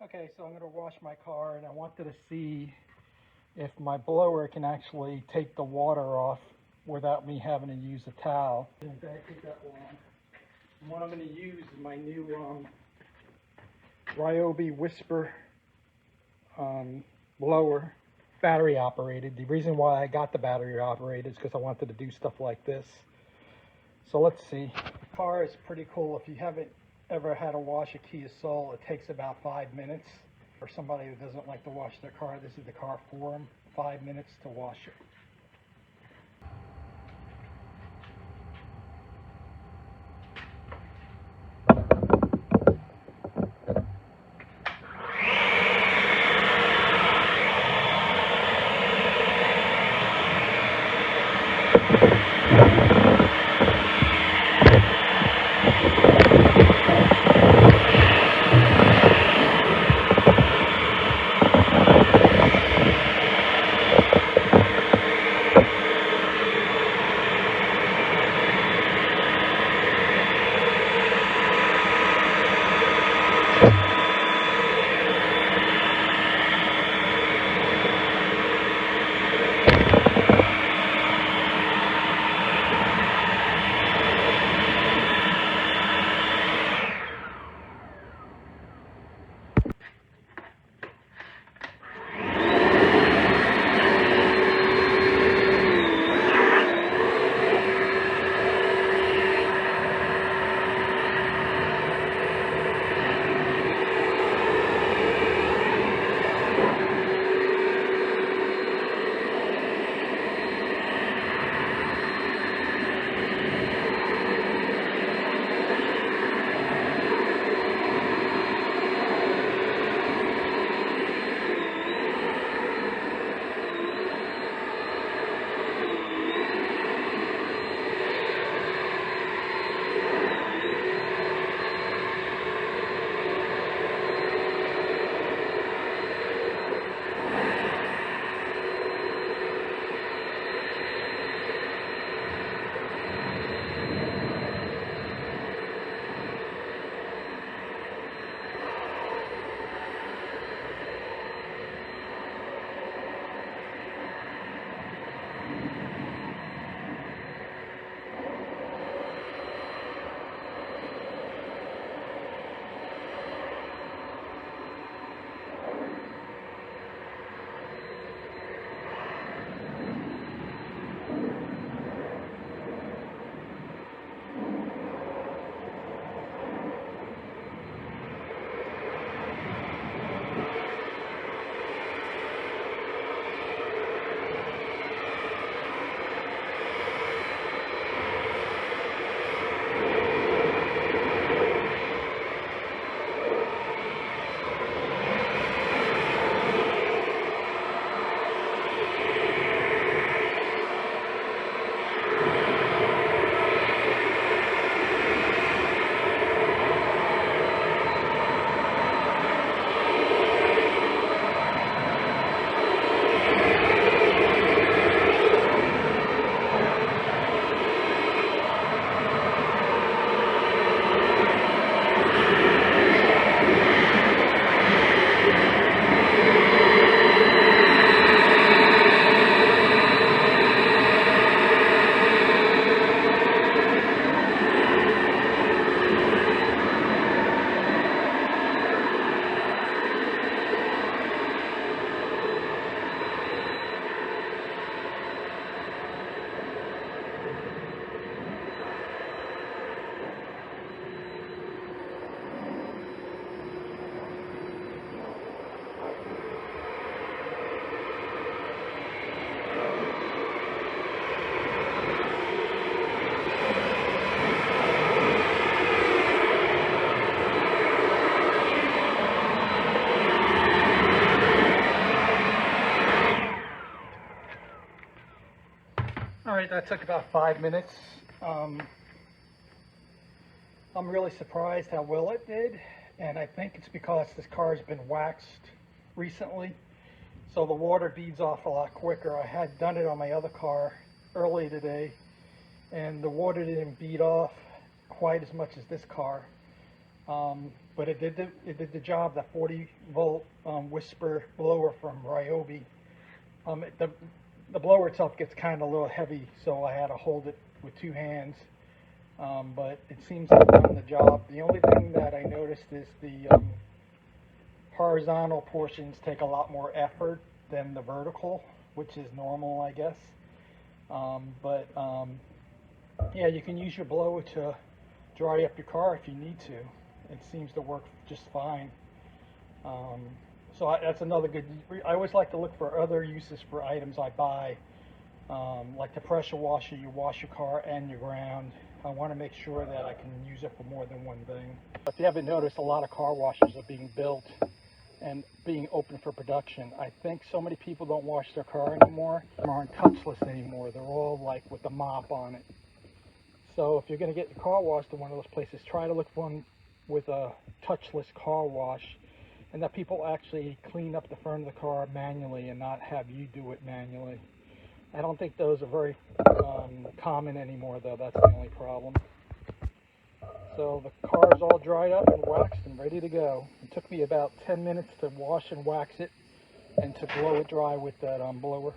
Okay, so I'm going to wash my car, and I wanted to see if my blower can actually take the water off without me having to use a towel. Didn't take that long. And what I'm going to use is my new Ryobi Whisper blower, battery operated. The reason why I got the battery operated is because I wanted to do stuff like this. So let's see. The car is pretty cool. If you haven't ever had to wash a Kia Soul, it takes about 5 minutes. For somebody who doesn't like to wash their car, this is the car for them. 5 minutes to wash it. All right, that took about 5 minutes. I'm really surprised how well it did, and I think it's because this car has been waxed recently, so the water beads off a lot quicker. I had done it on my other car early today, and the water didn't bead off quite as much as this car. but it did the job. That 40-volt Whisper blower from Ryobi. The blower itself gets kind of a little heavy, so I had to hold it with two hands. But it seems to have done the job. The only thing that I noticed is the horizontal portions take a lot more effort than the vertical, which is normal, I guess. Yeah, you can use your blower to dry up your car if you need to. It seems to work just fine. That's another good. I always like to look for other uses for items I buy, like the pressure washer. You wash your car and your ground. I want to make sure that I can use it for more than one thing. If you haven't noticed, a lot of car washers are being built and being open for production. I think so many people don't wash their car anymore. They aren't touchless anymore. They're all like with the mop on it. So if you're going to get your car washed at one of those places, try to look for one with a touchless car wash, and that people actually clean up the front of the car manually and not have you do it manually. I don't think those are very common anymore, though. That's the only problem. So the car is all dried up and waxed and ready to go. It took me about 10 minutes to wash and wax it and to blow it dry with that blower.